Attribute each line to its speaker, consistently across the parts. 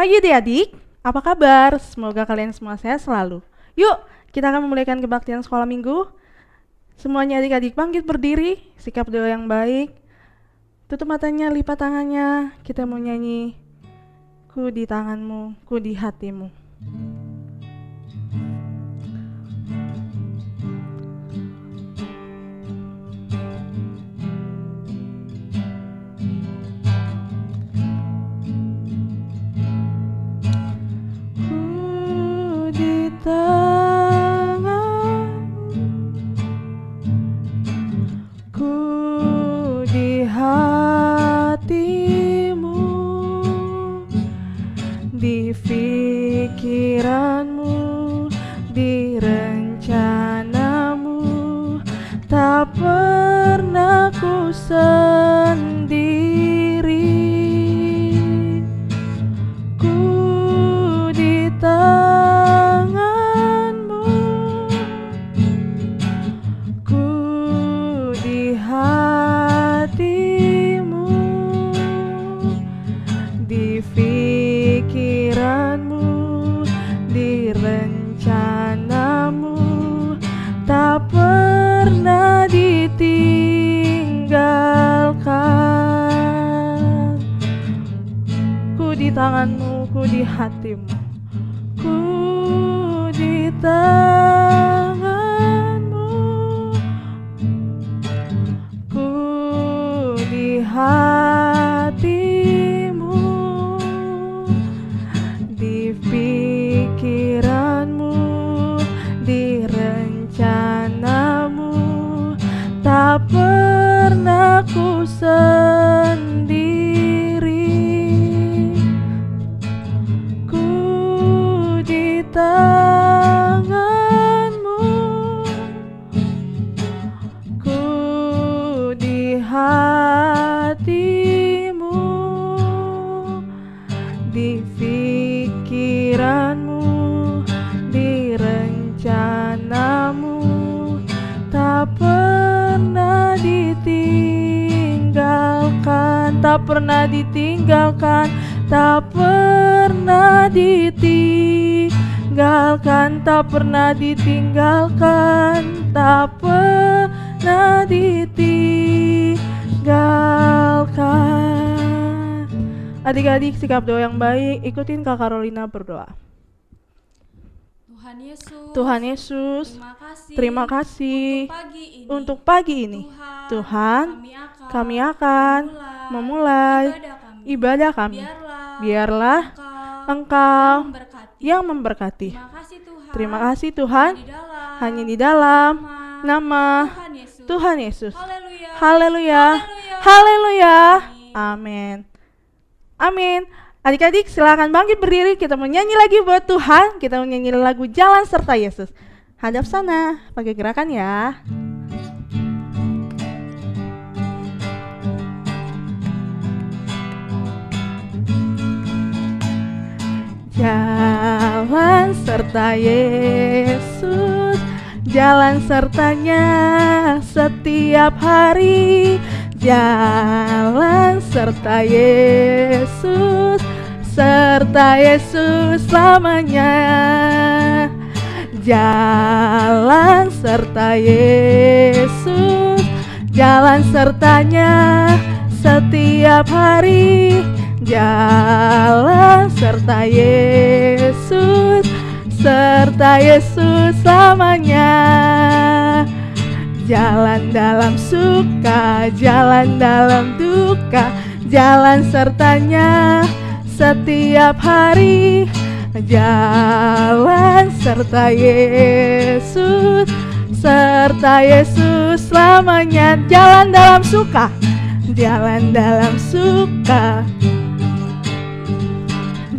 Speaker 1: pagi adik-adik, apa kabar? Semoga kalian semua sehat selalu. Yuk, kita akan memulaikan kebaktian sekolah minggu. Semuanya adik-adik bangkit berdiri, sikap doa yang baik. Tutup matanya, lipat tangannya, kita mau nyanyi Ku di tanganmu, ku di hatimu. Ku di hatimu, di pikiranmu, di rencanamu, tak pernah ku sendiri. Ku di tanganmu, ku di hatimu, di pikiranmu, di rencanamu, tak pernah ditinggalkan. Ku di tanganmu, ku di hatimu, ku di tanganmu, ku di hatimu, di pikiranmu, di rencanamu, tak pernah ku sendiri. Ku di tanganmu, ku di hatimu, di pikiranmu, di rencanamu, tak pernah ditinggalkan, tak pernah ditinggalkan, tak pernah ditinggalkan, tak pernah ditinggalkan, tak pernah ditinggalkan. Adik-adik sikap doa yang baik, ikutin Kak Carolina berdoa.
Speaker 2: Tuhan Yesus,
Speaker 1: terima kasih
Speaker 2: untuk pagi ini.
Speaker 1: Tuhan, kami akan memulai ibadah kami. Biarlah Engkau yang memberkati. Terima kasih Tuhan, hanya di dalam nama Tuhan Yesus. Haleluya, haleluya, amin. Amin. Adik-adik silakan bangkit berdiri, kita mau nyanyi lagi buat Tuhan. Kita mau nyanyi lagu Jalan Serta Yesus. Hadap sana, pakai gerakan ya. Jalan serta Yesus, jalan sertanya setiap hari. Jalan serta Yesus, serta Yesus selamanya. Jalan serta Yesus, jalan sertanya setiap hari. Jalan serta Yesus, serta Yesus selamanya. Jalan dalam suka, jalan dalam duka, jalan sertanya setiap hari. Jalan serta Yesus, serta Yesus selamanya. Jalan dalam suka, jalan dalam suka,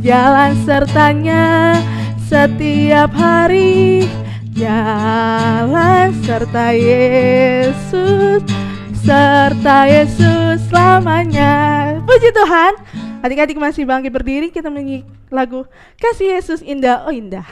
Speaker 1: jalan sertanya setiap hari. Jalan serta Yesus, serta Yesus selamanya. Puji Tuhan. Adik-adik masih bangkit berdiri, kita menyanyi lagu Kasih Yesus Indah, oh Indah.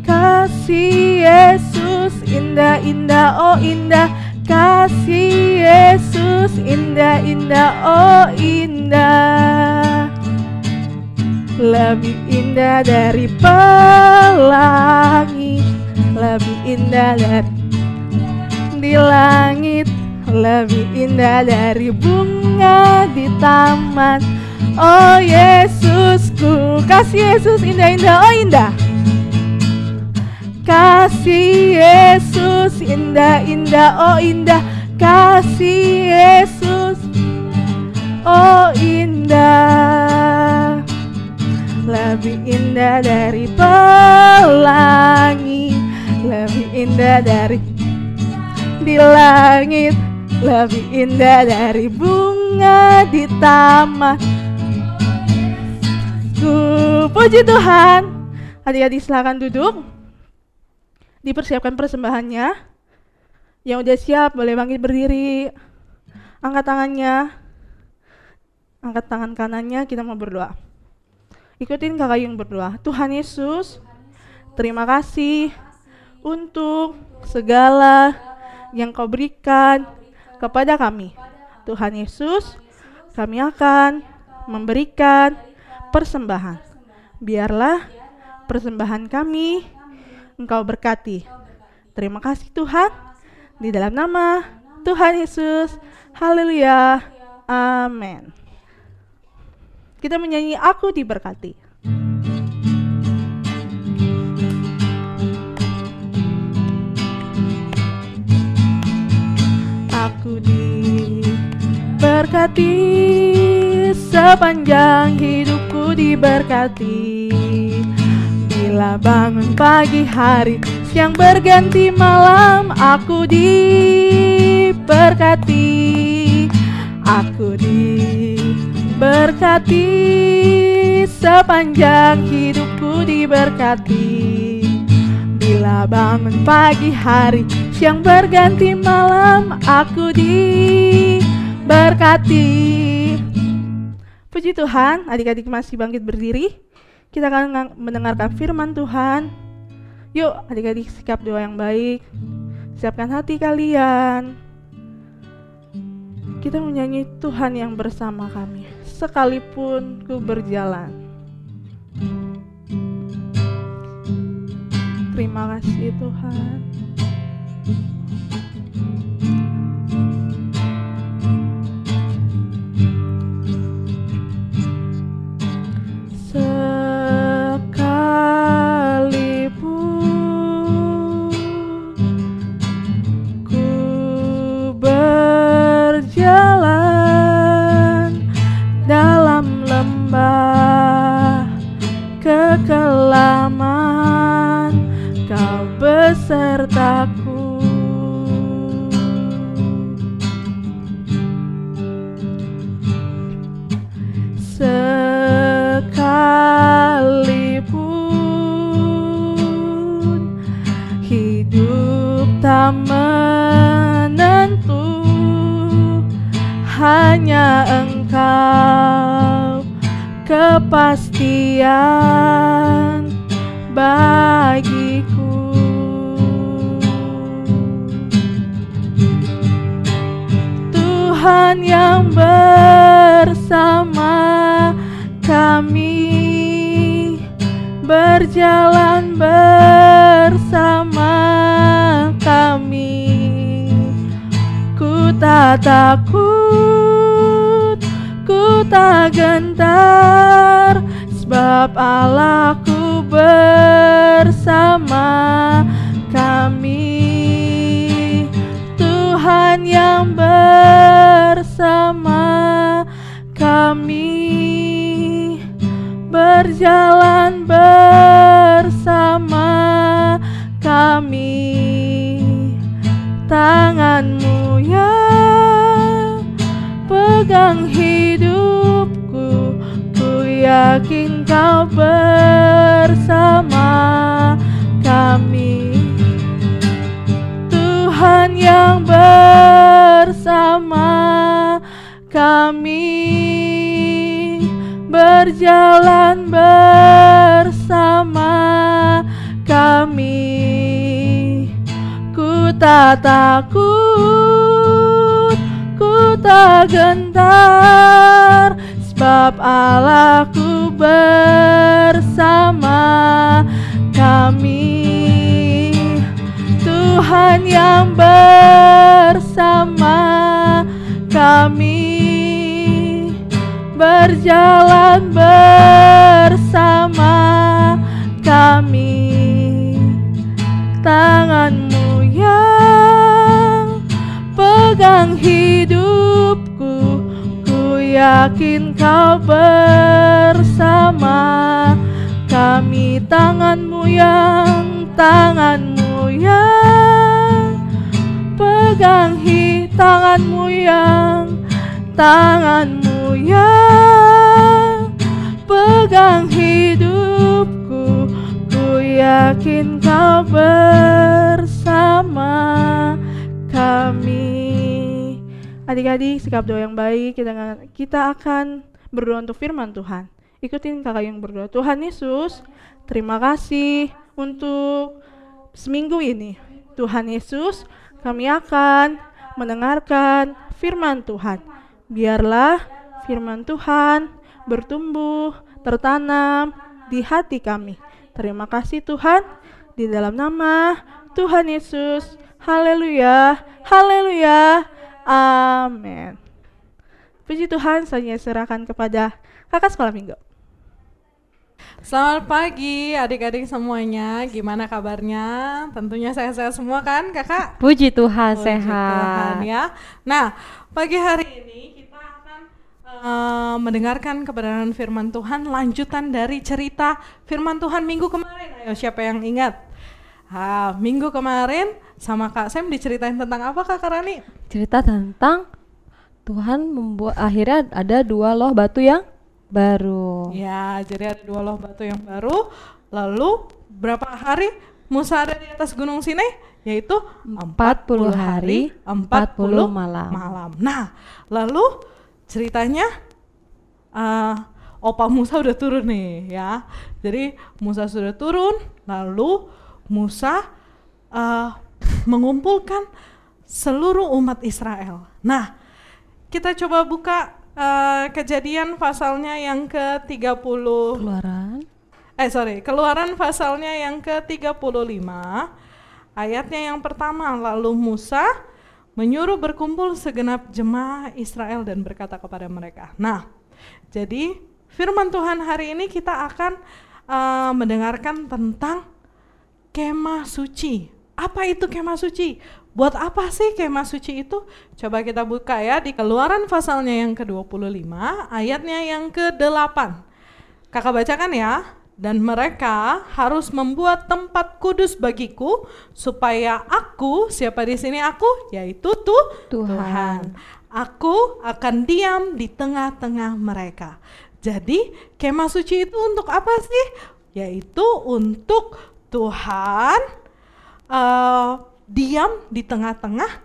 Speaker 1: Kasih Yesus indah, indah, indah, oh indah. Kasih Yesus indah, indah, oh indah. Lebih indah dari pelangi, lebih indah dari di langit, lebih indah dari bunga di taman. Oh Yesusku, kasih Yesus indah, indah, oh indah. Kasih Yesus indah, indah, oh indah. Kasih Yesus, oh indah. Lebih indah dari pelangi, lebih indah dari di langit, lebih indah dari bunga di taman. Puji Tuhan. Adik-adik silakan duduk. Dipersiapkan persembahannya. Yang udah siap boleh bangkit berdiri. Angkat tangannya. Angkat tangan kanannya, kita mau berdoa. Ikutin Kakak Yung berdoa. Tuhan Yesus, terima kasih untuk segala yang Kau berikan kepada kami. Tuhan Yesus, kami akan memberikan persembahan. Biarlah persembahan kami Engkau berkati. Terima kasih Tuhan. Di dalam nama Tuhan Yesus. Haleluya. Amin. Kita menyanyi Aku Diberkati. Aku diberkati, sepanjang hidupku diberkati. Bila bangun pagi hari, siang berganti malam, aku diberkati. Aku diberkati, sepanjang hidupku diberkati. Bila bangun pagi hari, siang berganti malam, aku diberkati. Puji Tuhan, adik-adik masih bangkit berdiri. Kita akan mendengarkan firman Tuhan. Yuk adik-adik sikap doa yang baik. Siapkan hati kalian. Kita menyanyi Tuhan yang bersama kami, sekalipun ku berjalan. Terima kasih Tuhan. Kekelaman, Kau besertaku. Sekalipun hidup tak menentu, hanya Engkau kepastian bagiku. Tuhan yang bersama kami, berjalan bersama kami. Ku tak takut, ku tak gentar, sebab Allahku bersama kami. Tuhan yang bersama kami, berjalan bersama kami. Tangan-Mu yang pegang hidupku, ku yakin Kau bersama kami. Tuhan yang bersama kami, berjalan bersama kami. Ku tak takut, ku tak gentar, sebab Allahku bersama kami. Tuhan yang bersama kami, berjalan bersama kami. Tangan-Mu yang pegang hidupku, ku yakin Kau bersama kami. Tangan-Mu yang pegang tangan-Mu yang pegang hidupku, ku yakin Kau bersama kami. Adik-adik, sikap doa yang baik. Kita akan berdoa untuk firman Tuhan. Ikutin kakak yang berdoa. Tuhan Yesus, terima kasih untuk seminggu ini. Tuhan Yesus, kami akan mendengarkan firman Tuhan. Biarlah firman Tuhan bertumbuh, tertanam di hati kami. Terima kasih Tuhan, di dalam nama Tuhan Yesus. Haleluya, haleluya, amin. Puji Tuhan, saya serahkan kepada kakak sekolah minggu.
Speaker 3: Selamat pagi adik-adik semuanya, gimana kabarnya? Tentunya sehat-sehat semua kan kakak?
Speaker 4: Puji Tuhan,
Speaker 3: Puji
Speaker 4: sehat.
Speaker 3: Tuhan, ya. Nah, pagi hari ini kita akan mendengarkan kebenaran firman Tuhan, lanjutan dari cerita firman Tuhan minggu kemarin. Ayo, siapa yang ingat? Minggu kemarin sama Kak Sam diceritain tentang apa Kak Rani?
Speaker 4: Cerita tentang Tuhan membuat akhirnya ada 2 loh batu yang baru.
Speaker 3: Ya, jadi ada 2 loh batu yang baru. Lalu berapa hari Musa ada di atas Gunung Sinai? Yaitu
Speaker 4: 40 hari, 40 malam.
Speaker 3: Nah, lalu ceritanya Opa Musa udah turun nih ya. Jadi Musa sudah turun, lalu Musa mengumpulkan seluruh umat Israel. Nah, kita coba buka Kejadian pasalnya yang ke-30. Keluaran pasalnya yang ke-35. Ayatnya yang pertama, lalu Musa menyuruh berkumpul segenap jemaah Israel dan berkata kepada mereka. Nah, jadi firman Tuhan hari ini kita akan mendengarkan tentang kemah suci. Apa itu kemah suci? Buat apa sih kemah suci itu? Coba kita buka ya di Keluaran pasalnya yang ke-25, ayatnya yang ke-8. Kakak bacakan ya. Dan mereka harus membuat tempat kudus bagiku, supaya aku, siapa di sini aku? Yaitu Tuhan. Aku akan diam di tengah-tengah mereka. Jadi kemah suci itu untuk apa sih? Yaitu untuk Tuhan diam di tengah-tengah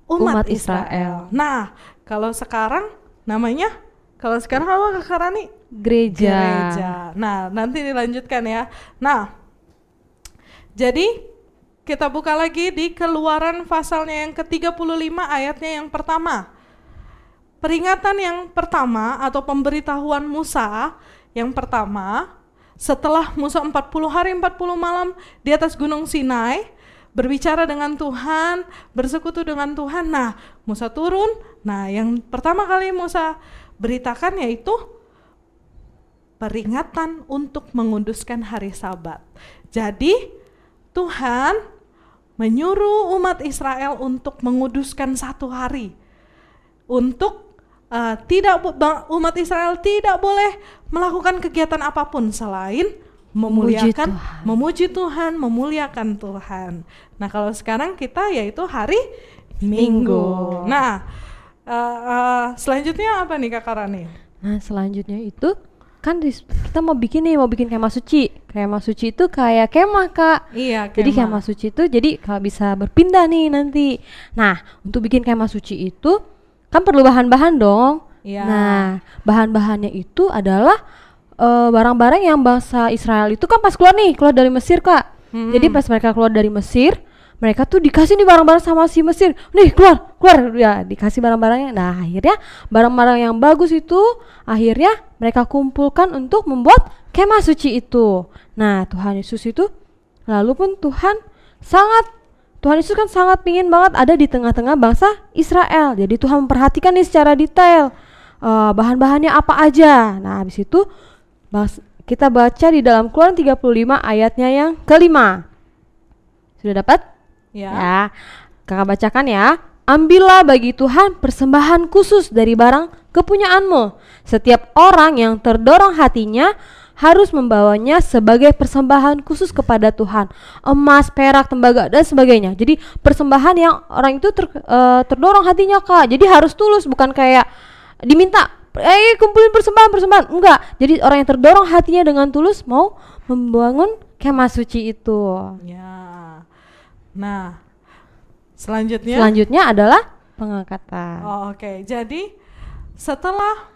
Speaker 3: umat Israel. Nah, kalau sekarang namanya, kalau sekarang apa Kak Rani?
Speaker 4: Gereja.
Speaker 3: Nah, nanti dilanjutkan ya. Nah, jadi kita buka lagi di Keluaran pasalnya yang ke-35 ayatnya yang pertama. Peringatan yang pertama atau pemberitahuan Musa yang pertama, setelah Musa 40 hari 40 malam di atas Gunung Sinai, berbicara dengan Tuhan, bersekutu dengan Tuhan. Nah, Musa turun. Nah, yang pertama kali Musa beritakan yaitu peringatan untuk menguduskan hari Sabat. Jadi, Tuhan menyuruh umat Israel untuk menguduskan satu hari. Untuk umat Israel tidak boleh melakukan kegiatan apapun selain memuji Tuhan, memuliakan Tuhan. Nah, kalau sekarang kita yaitu hari Minggu. Nah, selanjutnya apa nih Kak Rani?
Speaker 4: Nah, selanjutnya itu kan kita mau bikin kemah suci. Kemah suci itu kayak kemah, Kak.
Speaker 3: Iya, kemah.
Speaker 4: Jadi kemah suci itu jadi kalau bisa berpindah nih nanti. Nah, untuk bikin kemah suci itu kan perlu bahan-bahan dong.
Speaker 3: Iya.
Speaker 4: Nah, bahan-bahannya itu adalah barang-barang yang bangsa Israel itu kan pas keluar dari Mesir, Kak. Jadi pas mereka keluar dari Mesir, mereka tuh dikasih nih barang-barang sama si Mesir. Nih keluar ya, dikasih barang-barangnya. Nah akhirnya barang-barang yang bagus itu akhirnya mereka kumpulkan untuk membuat kemah suci itu. Nah Tuhan Yesus itu lalu pun Tuhan Yesus kan sangat pingin banget ada di tengah-tengah bangsa Israel. Jadi Tuhan memperhatikan nih secara detail bahan-bahannya apa aja. Nah habis itu kita baca di dalam Keluaran 35 ayatnya yang kelima. Sudah dapat? Ya. Kakak bacakan ya. Ambillah bagi Tuhan persembahan khusus dari barang kepunyaanmu. Setiap orang yang terdorong hatinya harus membawanya sebagai persembahan khusus kepada Tuhan. Emas, perak, tembaga, dan sebagainya. Jadi persembahan yang orang itu terdorong hatinya, Kak. Jadi harus tulus, bukan kayak diminta kumpulin persembahan. Enggak. Jadi orang yang terdorong hatinya dengan tulus mau membangun kemah suci itu.
Speaker 3: Ya. Nah, selanjutnya adalah
Speaker 4: pengangkatan.
Speaker 3: Oke. Jadi setelah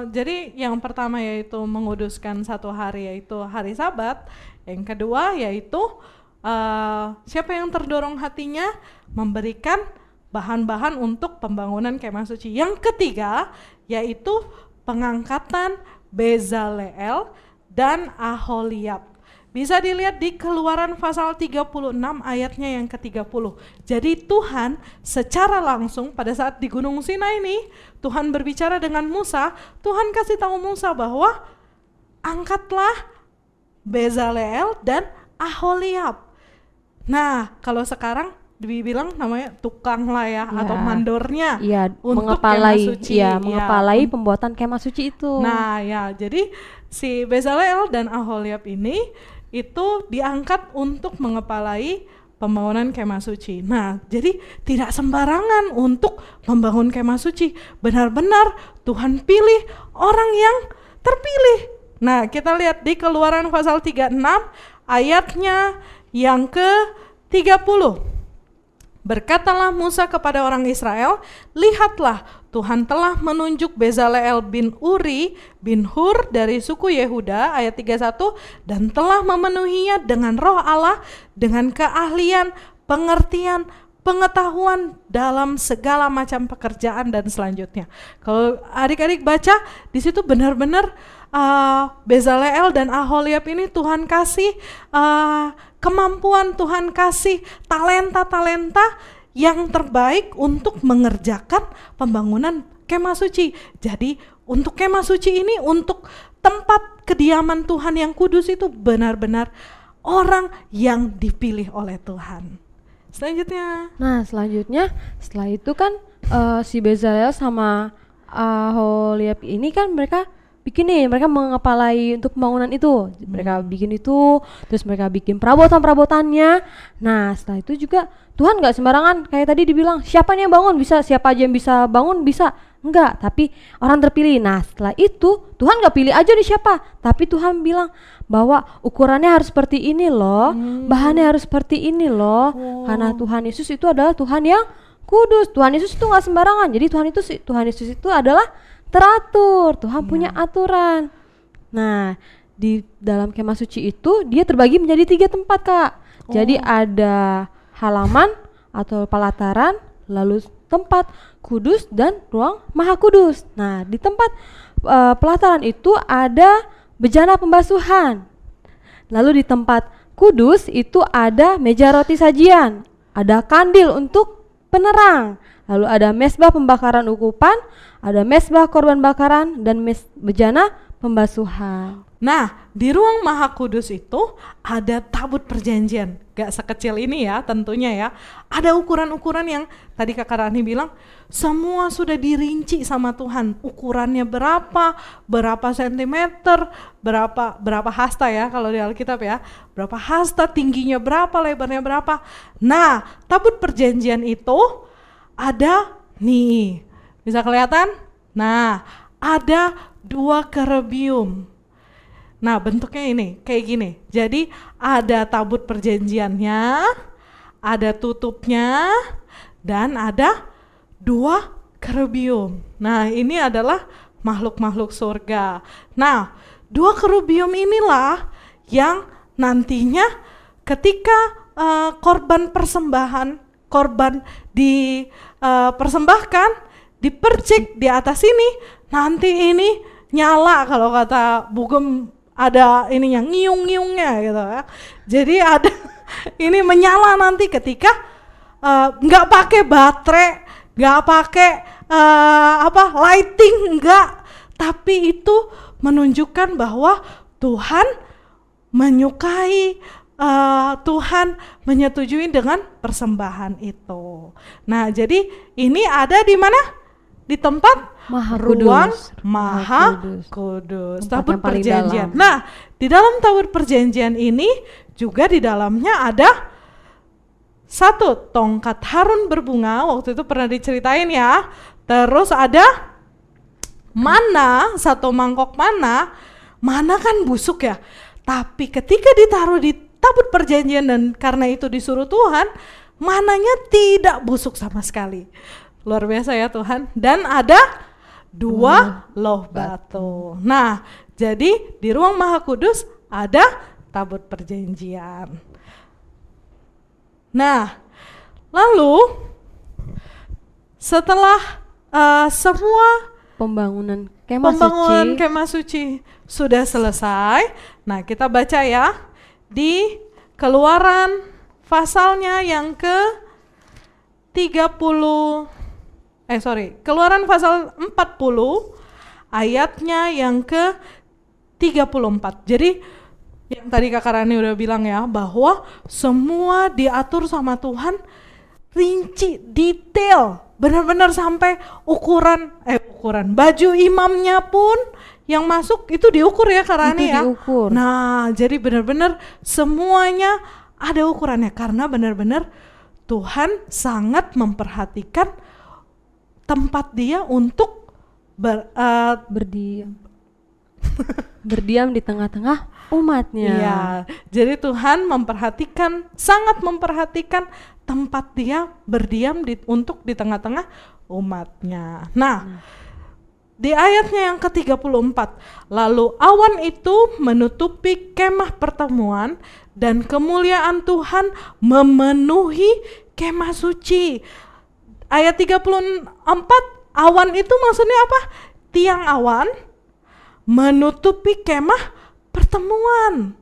Speaker 3: jadi yang pertama yaitu menguduskan satu hari, yaitu hari Sabat. Yang kedua yaitu siapa yang terdorong hatinya memberikan bahan-bahan untuk pembangunan kemah suci. Yang ketiga yaitu pengangkatan Bezaleel dan Aholiab. Bisa dilihat di Keluaran pasal 36 ayatnya yang ke-30. Jadi Tuhan secara langsung pada saat di Gunung Sinai ini, Tuhan berbicara dengan Musa. Tuhan kasih tahu Musa bahwa angkatlah Bezaleel dan Aholiab. Nah, kalau sekarang dibilang namanya tukang lah ya, atau mandornya untuk kemah suci.
Speaker 4: Mengepalai pembuatan kemah suci itu.
Speaker 3: Nah ya, jadi si Bezaleel dan Aholiab ini itu diangkat untuk mengepalai pembangunan kemah suci. Nah, jadi tidak sembarangan untuk membangun kemah suci. Benar-benar Tuhan pilih orang yang terpilih. Nah, kita lihat di Keluaran pasal 36 ayatnya yang ke-30. Berkatalah Musa kepada orang Israel, lihatlah Tuhan telah menunjuk Bezaleel bin Uri bin Hur dari suku Yehuda, ayat 31, dan telah memenuhinya dengan roh Allah, dengan keahlian, pengertian, pengetahuan dalam segala macam pekerjaan dan selanjutnya. Kalau adik-adik baca, di situ benar-benar Bezaleel dan Aholiab ini Tuhan kasih kemampuan, Tuhan kasih talenta-talenta yang terbaik untuk mengerjakan pembangunan kemah suci. Jadi untuk kemah suci ini, untuk tempat kediaman Tuhan yang kudus itu benar-benar orang yang dipilih oleh Tuhan. Selanjutnya.
Speaker 4: Nah selanjutnya setelah itu kan si Bezaleel sama Aholiab ini kan mereka mengepalai untuk pembangunan itu. Mereka bikin itu, terus mereka bikin perabotan-perabotannya. Nah setelah itu juga Tuhan gak sembarangan, kayak tadi dibilang siapa yang bangun bisa, siapa aja yang bisa bangun bisa. Enggak, tapi orang terpilih. Nah setelah itu Tuhan gak pilih aja nih siapa, tapi Tuhan bilang bahwa ukurannya harus seperti ini loh, bahannya harus seperti ini loh. Karena Tuhan Yesus itu adalah Tuhan yang kudus. Tuhan Yesus itu gak sembarangan. Jadi Tuhan Yesus itu adalah teratur, Tuhan punya aturan. Nah, di dalam kemah suci itu dia terbagi menjadi 3 tempat, Kak. Jadi ada halaman atau pelataran, lalu tempat kudus dan ruang maha kudus. Nah, di tempat pelataran itu ada bejana pembasuhan. Lalu di tempat kudus itu ada meja roti sajian, ada kandil untuk penerang. Lalu ada mezbah pembakaran ukupan, ada mezbah korban bakaran, dan bejana pembasuhan.
Speaker 3: Nah, di ruang maha kudus itu ada tabut perjanjian. Gak sekecil ini ya tentunya ya. Ada ukuran-ukuran yang tadi Kak Rani bilang, semua sudah dirinci sama Tuhan. Ukurannya berapa sentimeter, berapa hasta ya kalau di Alkitab ya. Berapa hasta, tingginya berapa, lebarnya berapa. Nah, tabut perjanjian itu ada nih, bisa kelihatan? Nah, ada 2 kerubium. Nah, bentuknya ini, kayak gini. Jadi ada tabut perjanjiannya, ada tutupnya, dan ada 2 kerubium. Nah, ini adalah makhluk-makhluk surga. Nah, 2 kerubium inilah yang nantinya ketika korban persembahan, korban dipersembahkan, dipercik di atas ini, nanti ini nyala, kalau kata Bugem ada ininya, ngiung-ngiungnya gitu ya. Jadi ada ini menyala nanti ketika nggak pakai baterai, nggak pakai lighting, enggak, tapi itu menunjukkan bahwa Tuhan menyukai, Tuhan menyetujui dengan persembahan itu. Nah, jadi ini ada di mana? Di tempat
Speaker 4: Maha
Speaker 3: ruang
Speaker 4: Kudus.
Speaker 3: Maha Kudus,
Speaker 4: Tempat
Speaker 3: tabut
Speaker 4: yang paling
Speaker 3: perjanjian.
Speaker 4: dalam.
Speaker 3: Nah, di dalam tabut perjanjian ini juga di dalamnya ada satu tongkat Harun berbunga, waktu itu pernah diceritain ya. Terus ada mana, satu mangkok mana kan busuk ya. Tapi ketika ditaruh di tabut perjanjian dan karena itu disuruh Tuhan, mananya tidak busuk sama sekali. Luar biasa ya Tuhan. Dan ada 2 loh batu. Nah, jadi di ruang Maha Kudus ada tabut perjanjian. Nah, lalu setelah semua
Speaker 4: Pembangunan kemah
Speaker 3: suci sudah selesai, nah kita baca ya di Keluaran pasalnya yang ke 30, Keluaran pasal 40 ayatnya yang ke 34. Jadi yang tadi Kak Rani udah bilang ya, bahwa semua diatur sama Tuhan, rinci, detail, benar-benar sampai ukuran baju imamnya pun yang masuk itu diukur ya Kak Rani ya.
Speaker 4: Diukur.
Speaker 3: Nah, jadi benar-benar semuanya ada ukurannya, karena benar-benar Tuhan sangat memperhatikan tempat dia untuk
Speaker 4: berdiam di tengah-tengah umatnya.
Speaker 3: Iya, jadi Tuhan sangat memperhatikan tempat dia berdiam untuk di tengah-tengah umatnya. Nah, di ayatnya yang ke-34, lalu awan itu menutupi kemah pertemuan dan kemuliaan Tuhan memenuhi kemah suci. Ayat 34, awan itu maksudnya apa? Tiang awan menutupi kemah pertemuan.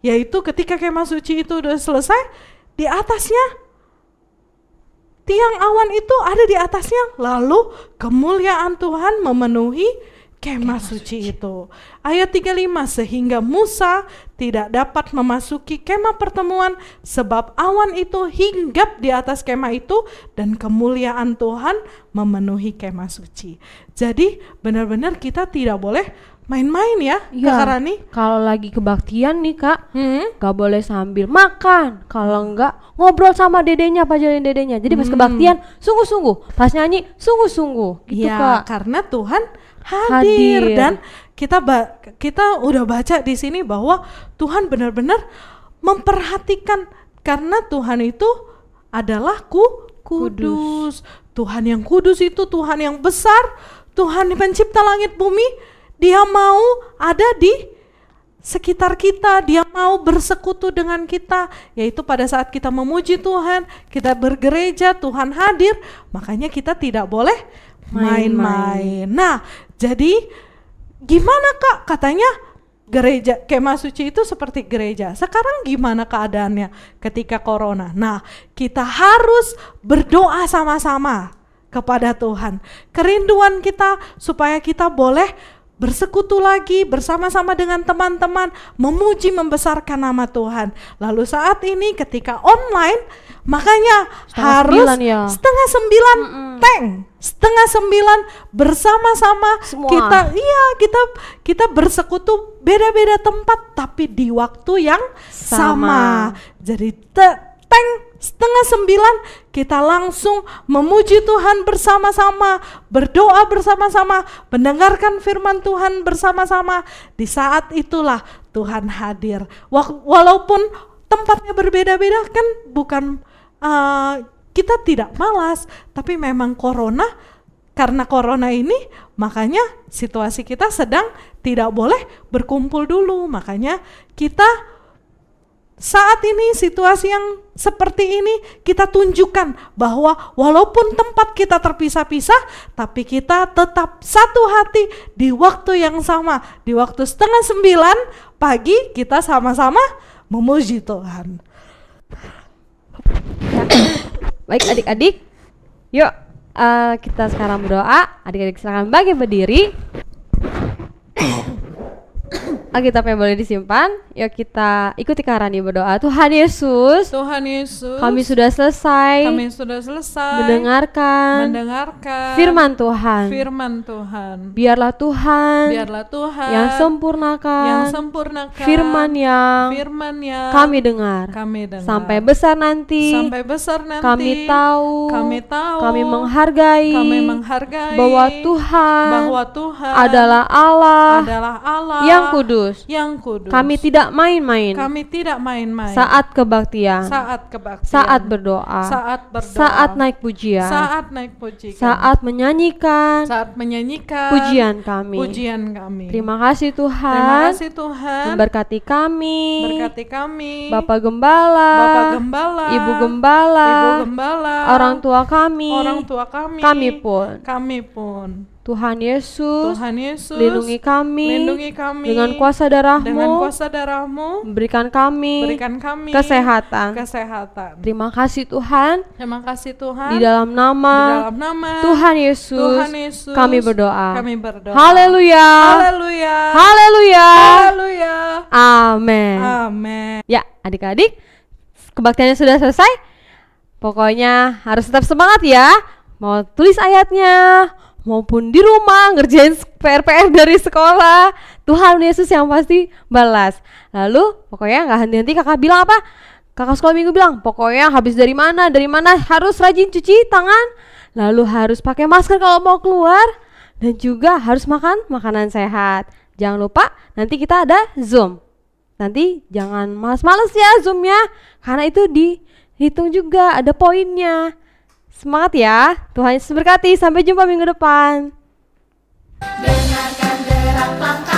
Speaker 3: Yaitu ketika kemah suci itu sudah selesai, di atasnya tiang awan itu ada di atasnya, lalu kemuliaan Tuhan memenuhi kemah suci itu. Ayat 35, sehingga Musa tidak dapat memasuki kemah pertemuan sebab awan itu hinggap di atas kemah itu dan kemuliaan Tuhan memenuhi kemah suci. Jadi benar-benar kita tidak boleh main-main ya, Kak Rani.
Speaker 4: Kalau lagi kebaktian nih Kak, gak boleh sambil makan. Kalau enggak ngobrol sama dedenya, pajalin dedenya. Jadi pas kebaktian sungguh-sungguh, pas nyanyi sungguh-sungguh. Gitu
Speaker 3: ya,
Speaker 4: Kak.
Speaker 3: karena Tuhan hadir. Dan kita udah baca di sini bahwa Tuhan benar-benar memperhatikan, karena Tuhan itu adalah kudus. Tuhan yang kudus itu Tuhan yang besar, Tuhan pencipta langit bumi. Dia mau ada di sekitar kita, dia mau bersekutu dengan kita, yaitu pada saat kita memuji Tuhan, kita bergereja, Tuhan hadir, makanya kita tidak boleh main-main. Nah, jadi gimana Kak? Katanya gereja, kemah suci itu seperti gereja. Sekarang gimana keadaannya ketika corona? Nah, kita harus berdoa sama-sama kepada Tuhan. Kerinduan kita supaya kita boleh bersekutu lagi bersama-sama dengan teman-teman, memuji membesarkan nama Tuhan. Lalu saat ini ketika online, makanya harus 8:30 7:30 bersama-sama kita bersekutu, beda-beda tempat tapi di waktu yang sama. Jadi 8:30 kita langsung memuji Tuhan bersama-sama, berdoa bersama-sama, mendengarkan firman Tuhan bersama-sama. Di saat itulah Tuhan hadir. Walaupun tempatnya berbeda-beda kan, bukan kita tidak malas, tapi memang karena corona ini, makanya situasi kita sedang tidak boleh berkumpul dulu. Makanya kita saat ini situasi yang seperti ini kita tunjukkan bahwa walaupun tempat kita terpisah-pisah, tapi kita tetap satu hati di waktu yang sama. Di waktu 8:30 pagi kita sama-sama memuji Tuhan.
Speaker 4: Ya. Baik adik-adik, yuk kita sekarang berdoa. Adik-adik silakan bagi berdiri. Alkitabnya boleh disimpan. Yuk kita ikuti Karani berdoa. Tuhan Yesus, kami sudah selesai mendengarkan firman Tuhan. Biarlah Tuhan yang sempurnakan firman yang kami dengar. Sampai besar nanti kami tahu, kami menghargai bahwa Tuhan adalah Allah yang kudus. Kami tidak main-main saat kebaktian, saat berdoa, saat naik pujian, saat menyanyikan pujian kami. Terima kasih Tuhan, memberkati kami, Bapak Gembala, Ibu Gembala, orang tua kami, kami pun. Tuhan Yesus, lindungi kami dengan kuasa darah-Mu, berikan kami kesehatan. Terima kasih Tuhan, di dalam nama Tuhan Yesus kami berdoa. Haleluya, haleluya, amin. Ya adik-adik, kebaktiannya sudah selesai. Pokoknya harus tetap semangat ya. Mau tulis ayatnya maupun di rumah ngerjain PR dari sekolah, Tuhan Yesus yang pasti balas. Lalu pokoknya nggak henti-henti kakak bilang apa? Kakak sekolah minggu bilang pokoknya habis dari mana harus rajin cuci tangan, lalu harus pakai masker kalau mau keluar, dan juga harus makan makanan sehat. Jangan lupa nanti kita ada Zoom. Nanti jangan malas-malas ya Zoomnya, karena itu dihitung juga ada poinnya. Semangat ya, Tuhan Yesus berkati. Sampai jumpa minggu depan.
Speaker 5: Dengarkan derap langkah